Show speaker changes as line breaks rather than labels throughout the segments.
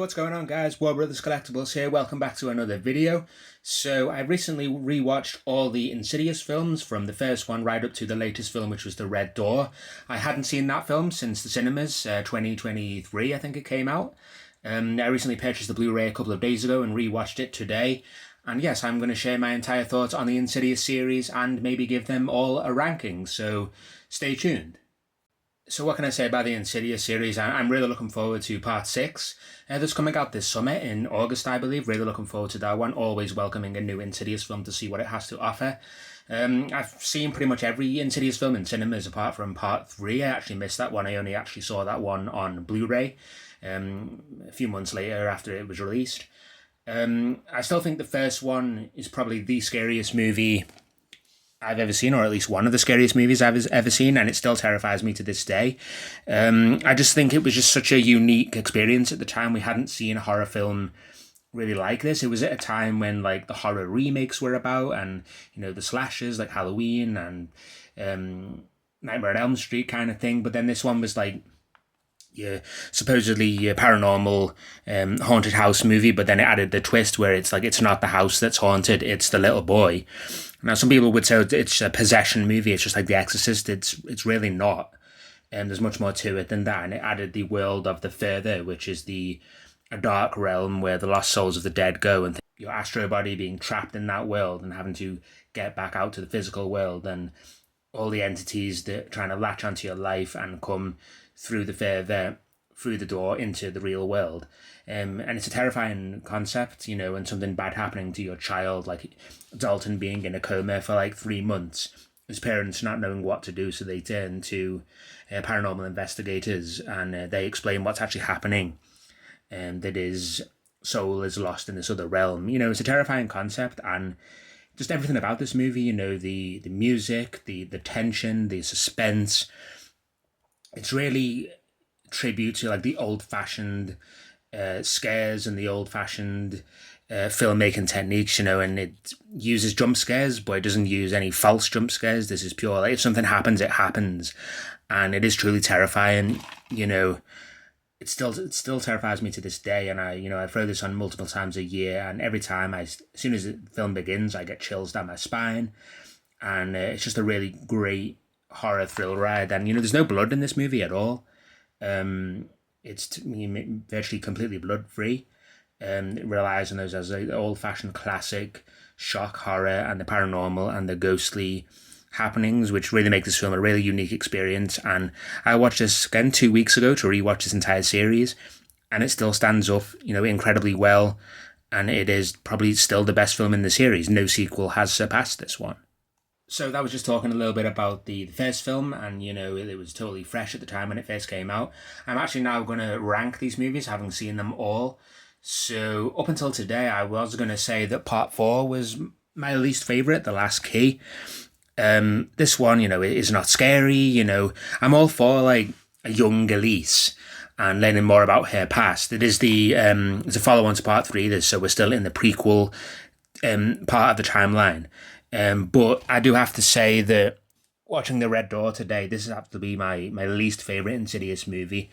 what's going on, guys? War Brothers Collectibles here. Welcome back to another video. So I recently rewatched all the Insidious films, from the first one right up to the latest film, which was The Red Door. I hadn't seen that film since the cinemas, 2023 I think it came out. I recently purchased the Blu-ray a couple of days ago and rewatched it today. And yes, I'm going to share my entire thoughts on the Insidious series and maybe give them all a ranking, so stay tuned. So what can I say about the Insidious series? I'm really looking forward to part 6. That's coming out this summer in August, I believe. Really looking forward to that one. Always welcoming a new Insidious film to see what it has to offer. I've seen pretty much every Insidious film in cinemas apart from part 3. I actually missed that one. I only actually saw that one on Blu-ray a few months later after it was released. I still think the first one is probably the scariest movie I've ever seen, or at least one of the scariest movies I've ever seen, and it still terrifies me to this day. I just think it was just such a unique experience at the time. We hadn't seen a horror film really like this. It was at a time when like the horror remakes were about, and the slashers like Halloween and Nightmare on Elm Street kind of thing. But then this one was like supposedly paranormal haunted house movie, but then it added the twist where it's like it's not the house that's haunted, it's the little boy. Now some people would say it's a possession movie, it's just like The Exorcist. It's really not, and there's much more to it than that. And it added the world of the Further, which is a dark realm where the lost souls of the dead go, and your astral body being trapped in that world and having to get back out to the physical world, and all the entities that are trying to latch onto your life and come through the Further, through the door into the real world. And it's a terrifying concept, and something bad happening to your child, like Dalton being in a coma for like 3 months, his parents not knowing what to do, so they turn to paranormal investigators, and they explain what's actually happening, and that his soul is lost in this other realm. It's a terrifying concept, and just everything about this movie, the music, the tension, the suspense. It's really a tribute to like the old-fashioned scares and the old-fashioned filmmaking techniques, and it uses jump scares, but it doesn't use any false jump scares. This is pure, like, if something happens, it happens, and it is truly terrifying. It still terrifies me to this day, and I throw this on multiple times a year, and every time as soon as the film begins, I get chills down my spine, and it's just a really great horror thrill ride. And there's no blood in this movie at all. It's virtually completely blood free. It relies on those as an old-fashioned classic shock horror and the paranormal and the ghostly happenings, which really make this film a really unique experience. And I watched this again 2 weeks ago to rewatch this entire series, and it still stands up incredibly well, and it is probably still the best film in the series. No sequel has surpassed this one. So that was just talking a little bit about the first film, and it was totally fresh at the time when it first came out. I'm actually now going to rank these movies, having seen them all. So up until today, I was going to say that part 4 was my least favourite, The Last Key. This one, is not scary. I'm all for like a young Elise and learning more about her past. It is it's a follow-on to part 3, so we're still in the prequel part of the timeline. But I do have to say that watching The Red Door today, this has to be my least favourite Insidious movie.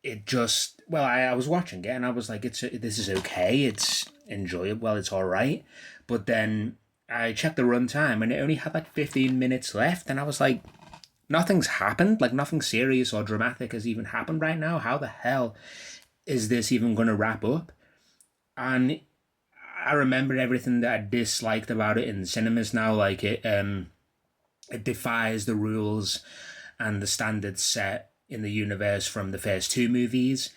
It just, I was watching it and I was like, this is okay, it's enjoyable, it's alright. But then I checked the runtime and it only had like 15 minutes left, and I was like, nothing's happened, like nothing serious or dramatic has even happened right now. How the hell is this even going to wrap up? And I remembered everything that I disliked about it in cinemas now, like it defies the rules and the standards set in the universe from the first 2 movies.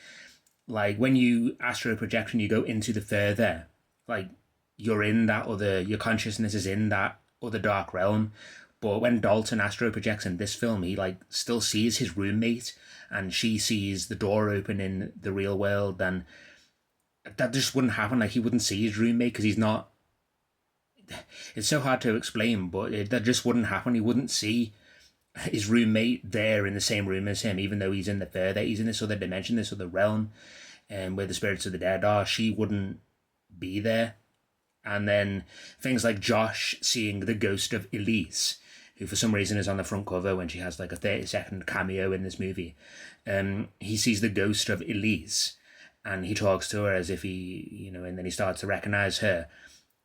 Like when you astral projection, you go into the Further, like you're in that your consciousness is in that other dark realm. But when Dalton astral projects in this film, he like still sees his roommate, and she sees the door open in the real world, and that just wouldn't happen. Like he wouldn't see his roommate because he's not. It's so hard to explain, but that just wouldn't happen. He wouldn't see his roommate there in the same room as him, even though he's in the Further. He's in this other dimension, this other realm, where the spirits of the dead are. She wouldn't be there. And then things like Josh seeing the ghost of Elise, who for some reason is on the front cover when she has like a 30-second cameo in this movie. He sees the ghost of Elise. and he talks to her as if and then he starts to recognize her.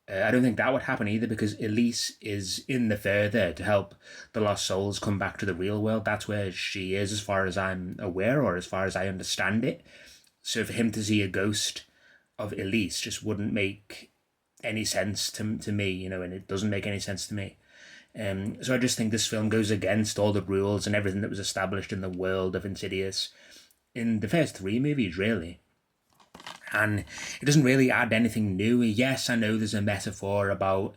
I don't think that would happen either, because Elise is in the further to help the lost souls come back to the real world. That's where she is, as far as I'm aware, or as far as I understand it. So for him to see a ghost of Elise just wouldn't make any sense to me, and it doesn't make any sense to me. So I just think this film goes against all the rules and everything that was established in the world of Insidious in the first three movies, really. And it doesn't really add anything new. Yes, I know there's a metaphor about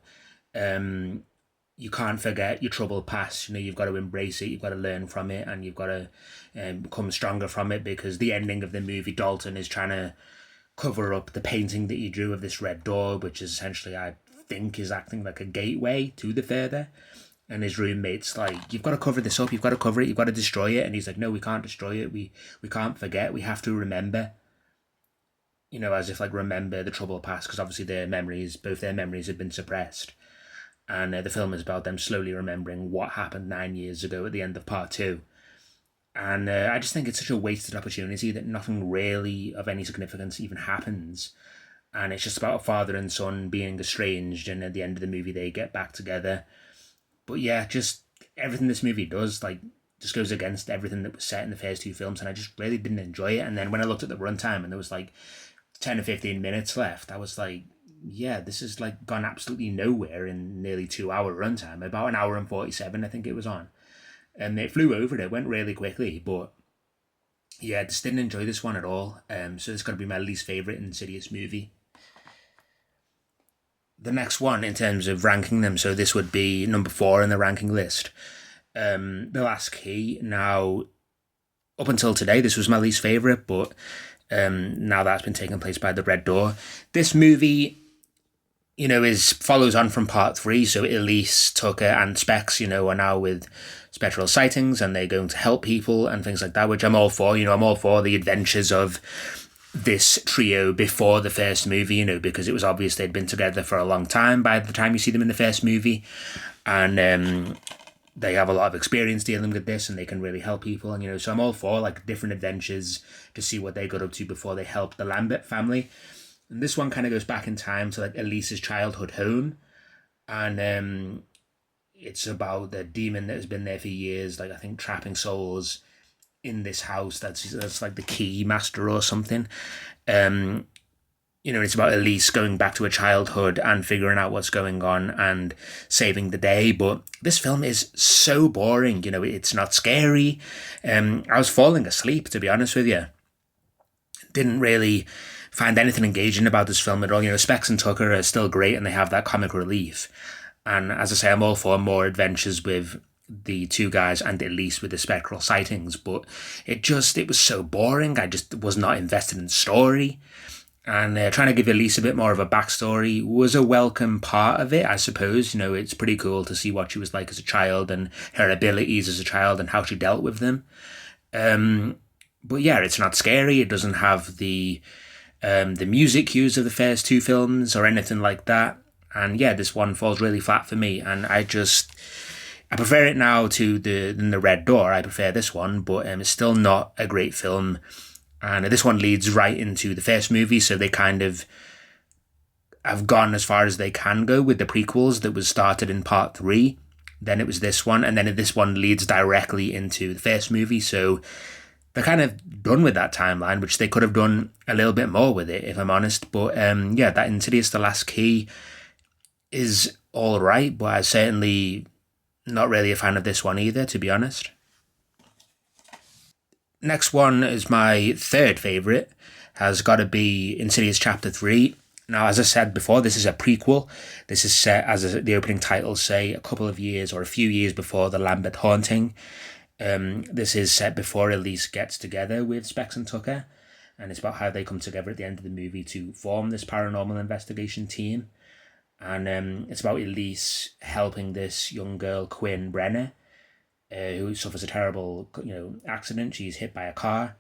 you can't forget your troubled past. You've got to embrace it, you've got to learn from it, and you've got to become stronger from it, because the ending of the movie, Dalton is trying to cover up the painting that he drew of this red door, which is essentially, I think, is acting like a gateway to the further. And his roommate's like, you've got to cover this up, you've got to cover it, you've got to destroy it. And he's like, no, we can't destroy it, we can't forget, we have to remember. As if like remember the troubled past, because obviously both their memories had been suppressed. And the film is about them slowly remembering what happened 9 years ago at the end of part two. And I just think it's such a wasted opportunity that nothing really of any significance even happens. And it's just about a father and son being estranged, and at the end of the movie they get back together. But yeah, just everything this movie does, like, just goes against everything that was set in the first two films, and I just really didn't enjoy it. And then when I looked at the runtime and there was like 10 or 15 minutes left, I was like, yeah, this has like gone absolutely nowhere in nearly 2 hour runtime. About an hour and 47, I think it was on. And it flew over it, went really quickly, but yeah, I just didn't enjoy this one at all. So it's got to be my least favourite Insidious movie. The next one in terms of ranking them, so this would be number 4 in the ranking list. The Last Key. Now, up until today, this was my least favourite, but now that's been taken place by the Red Door. This movie, follows on from part 3. So Elise, Tucker, and Specs, are now with spectral sightings, and they're going to help people and things like that, which I'm all for. I'm all for the adventures of this trio before the first movie, because it was obvious they'd been together for a long time by the time you see them in the first movie. And they have a lot of experience dealing with this, and they can really help people. And, so I'm all for like different adventures to see what they got up to before they helped the Lambert family. And this one kind of goes back in time to like Elise's childhood home. And it's about the demon that has been there for years, like I think trapping souls in this house. That's like the key master or something. It's about Elise going back to her childhood and figuring out what's going on and saving the day. But this film is so boring. It's not scary. I was falling asleep, to be honest with you. Didn't really find anything engaging about this film at all. Specs and Tucker are still great, and they have that comic relief. And as I say, I'm all for more adventures with the two guys and Elise with the spectral sightings, but it was so boring. I just was not invested in the story. And trying to give Elise a bit more of a backstory was a welcome part of it, I suppose. It's pretty cool to see what she was like as a child and her abilities as a child and how she dealt with them. But yeah, it's not scary. It doesn't have the music cues of the first two films or anything like that. And yeah, this one falls really flat for me. And I prefer it now to the Red Door. I prefer this one, but it's still not a great film. And this one leads right into the first movie, so they kind of have gone as far as they can go with the prequels that was started in part 3. Then it was this one, and then this one leads directly into the first movie, so they're kind of done with that timeline, which they could have done a little bit more with it, if I'm honest. But yeah, that Insidious The Last Key is all right, but I'm certainly not really a fan of this one either, to be honest. Next one is my third favourite, has got to be Insidious Chapter 3. Now, as I said before, this is a prequel. This is set, as the opening titles say, a couple of years or a few years before the Lambert haunting. This is set before Elise gets together with Specs and Tucker, and it's about how they come together at the end of the movie to form this paranormal investigation team. And it's about Elise helping this young girl, Quinn Brenner, who suffers a terrible accident. She's hit by a car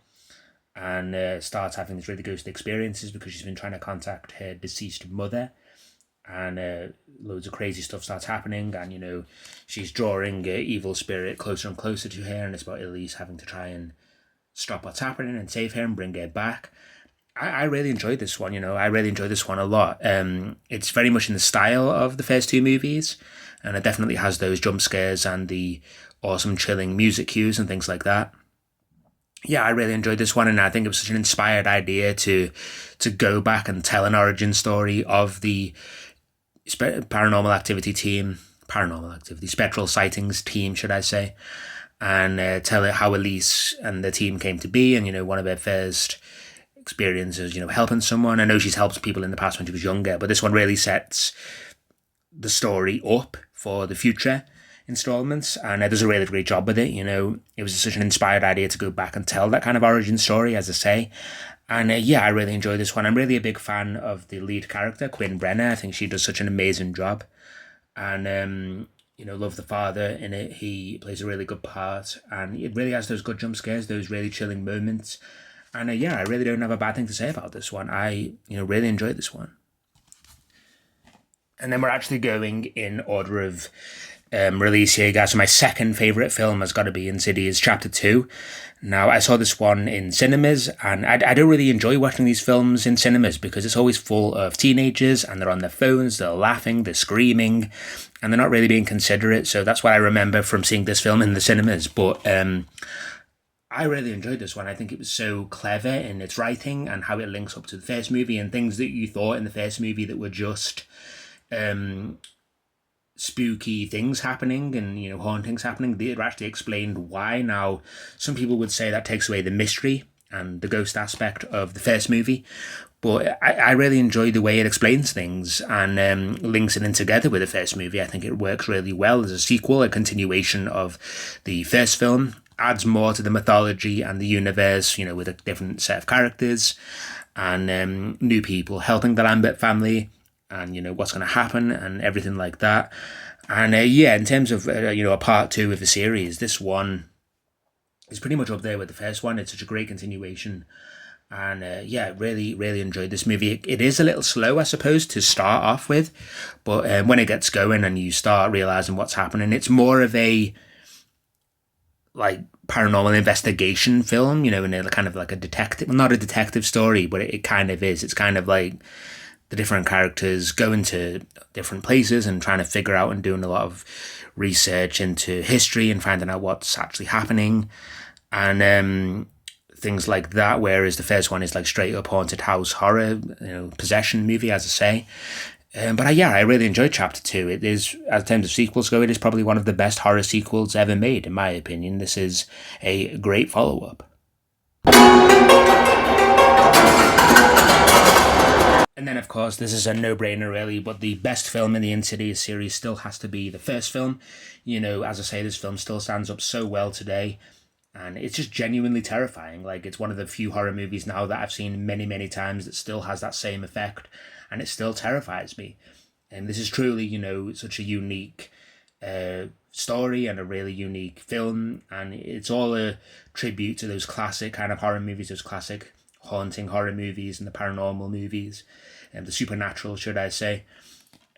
and starts having these really ghostly experiences because she's been trying to contact her deceased mother. And loads of crazy stuff starts happening, and she's drawing evil spirit closer and closer to her, and it's about Elise having to try and stop what's happening and save her and bring her back. I really enjoyed this one. I really enjoyed this one a lot. It's very much in the style of the first two movies, and it definitely has those jump scares and the awesome chilling music cues and things like that. Yeah, I really enjoyed this one, and I think it was such an inspired idea to go back and tell an origin story of the paranormal activity team, paranormal activity, spectral sightings team, should I say, and tell it how Elise and the team came to be, and one of their first experiences, helping someone. I know she's helped people in the past when she was younger, but this one really sets the story up for the future installments, and it does a really great job with it. It was such an inspired idea to go back and tell that kind of origin story, as I say. And yeah, I really enjoy this one. I'm really a big fan of the lead character, Quinn Brenner. I think she does such an amazing job. And, love the father in it. He plays a really good part. And it really has those good jump scares, those really chilling moments. And yeah, I really don't have a bad thing to say about this one. I, really enjoyed this one. And then we're actually going in order of release here, guys. So my second favourite film has got to be Insidious Chapter 2. Now, I saw this one in cinemas, and I don't really enjoy watching these films in cinemas because it's always full of teenagers, and they're on their phones, they're laughing, they're screaming, and they're not really being considerate. So that's what I remember from seeing this film in the cinemas. But I really enjoyed this one. I think it was so clever in its writing and how it links up to the first movie, and things that you thought in the first movie that were just spooky things happening and hauntings happening, they actually explained why. Now, some people would say that takes away the mystery and the ghost aspect of the first movie, but I really enjoyed the way it explains things and links it in together with the first movie. I think it works really well as a sequel, a continuation of the first film, adds more to the mythology and the universe, with a different set of characters and new people helping the Lambert family, and what's going to happen and everything like that. And yeah, in terms of a part two of the series, this one is pretty much up there with the first one. It's such a great continuation, and yeah, really enjoyed this movie. It is a little slow, I suppose, to start off with, but when it gets going and you start realizing what's happening, it's more of a paranormal investigation film, and a kind of like a detective, not a detective story, but it kind of is. It's kind of like the different characters going to different places and trying to figure out and doing a lot of research into history and finding out what's actually happening and things like that. Whereas the first one is like straight up haunted house horror, possession movie, as I say. But yeah, I really enjoyed Chapter 2. It is, as terms of sequels go, it is probably one of the best horror sequels ever made, in my opinion. This is a great follow-up. And then, of course, this is a no-brainer, really, but the best film in the Insidious series still has to be the first film. As I say, this film still stands up so well today, and it's just genuinely terrifying. It's one of the few horror movies now that I've seen many, many times that still has that same effect, and it still terrifies me. And this is truly, such a unique story and a really unique film, and it's all a tribute to those classic kind of horror movies, those classic haunting horror movies and the paranormal movies, and the supernatural, should I say.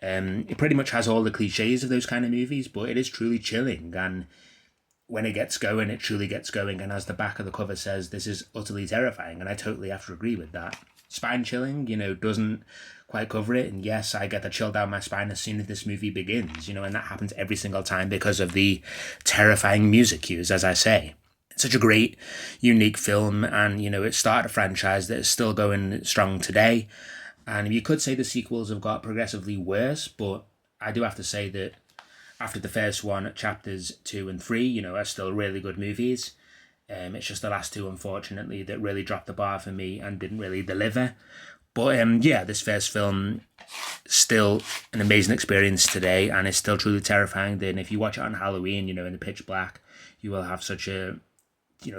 It pretty much has all the cliches of those kind of movies, but it is truly chilling, and when it gets going, it truly gets going, and as the back of the cover says, this is utterly terrifying, and I totally have to agree with that. Spine chilling, doesn't quite cover it, and yes, I get the chill down my spine as soon as this movie begins, and that happens every single time because of the terrifying music cues, as I say. It's such a great, unique film, and, it started a franchise that is still going strong today, and you could say the sequels have got progressively worse, but I do have to say that after the first one, Chapters 2 and 3, are still really good movies. It's just the last two, unfortunately, that really dropped the bar for me and didn't really deliver. But yeah, this first film still an amazing experience today, and it's still truly terrifying. Then if you watch it on Halloween, in the pitch black, you will have such a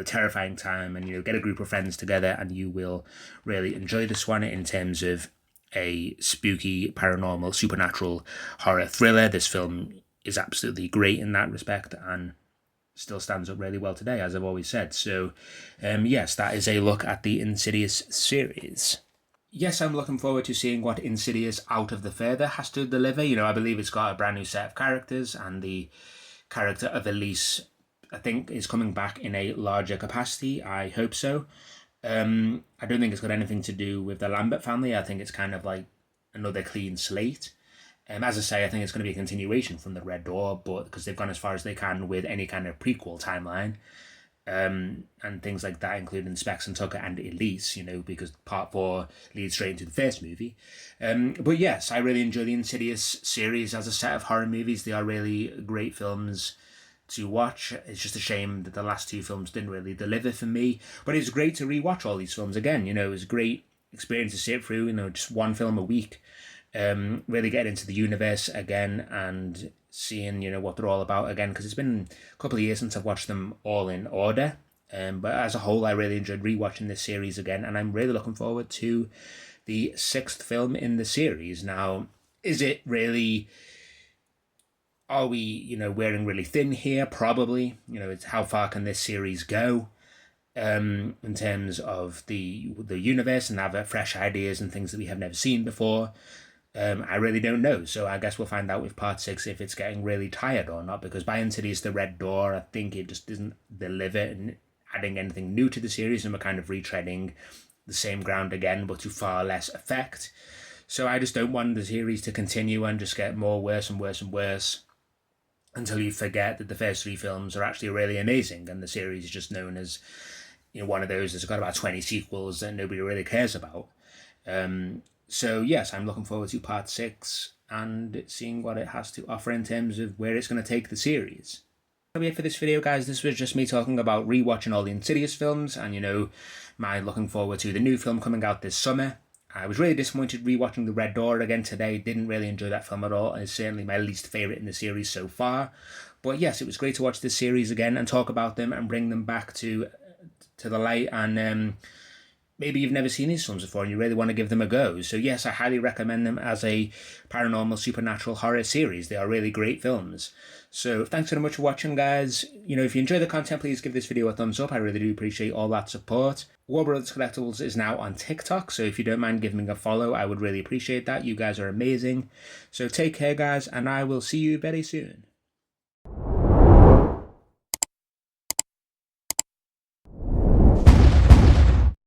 terrifying time, and get a group of friends together, and you will really enjoy this one in terms of a spooky, paranormal, supernatural horror thriller. This film is absolutely great in that respect, and still stands up really well today, as I've always said. So, yes, that is a look at the Insidious series. Yes, I'm looking forward to seeing what Insidious Out of the Further has to deliver. I believe it's got a brand new set of characters, and the character of Elise, I think, is coming back in a larger capacity. I hope so. I don't think it's got anything to do with the Lambert family. I think it's kind of like another clean slate. As I say, I think it's going to be a continuation from the Red Door, but because they've gone as far as they can with any kind of prequel timeline, and things like that, including Specs and Tucker and Elise, because part 4 leads straight into the first movie. But yes, I really enjoy the Insidious series as a set of horror movies. They are really great films to watch. It's just a shame that the last 2 films didn't really deliver for me, but it's great to rewatch all these films again. It was a great experience to sit through, just one film a week. Really get into the universe again and seeing what they're all about again, because it's been a couple of years since I've watched them all in order, but as a whole I really enjoyed rewatching this series again, and I'm really looking forward to the 6th film in the series. Now, is it really, are we wearing really thin here? Probably. It's how far can this series go in terms of the universe and have fresh ideas and things that we have never seen before. I really don't know, so I guess we'll find out with part 6 if it's getting really tired or not, because by Insidious the Red Door, I think it just doesn't deliver and adding anything new to the series, and we're kind of retreading the same ground again, but to far less effect. So I just don't want the series to continue and just get more worse and worse and worse until you forget that the first 3 films are actually really amazing, and the series is just known as one of those that's got about 20 sequels that nobody really cares about. So yes, I'm looking forward to part 6 and seeing what it has to offer in terms of where it's going to take the series. That'll be it for this video, guys. This was just me talking about rewatching all the Insidious films and, my looking forward to the new film coming out this summer. I was really disappointed rewatching The Red Door again today. Didn't really enjoy that film at all. It's certainly my least favourite in the series so far. But yes, it was great to watch this series again and talk about them and bring them back to the light, and maybe you've never seen these films before and you really want to give them a go. So yes, I highly recommend them as a paranormal supernatural horror series. They are really great films. So thanks so much for watching, guys. If you enjoy the content, please give this video a thumbs up. I really do appreciate all that support. Warner Brothers Collectibles is now on TikTok, so if you don't mind giving me a follow, I would really appreciate that. You guys are amazing. So take care, guys, and I will see you very soon.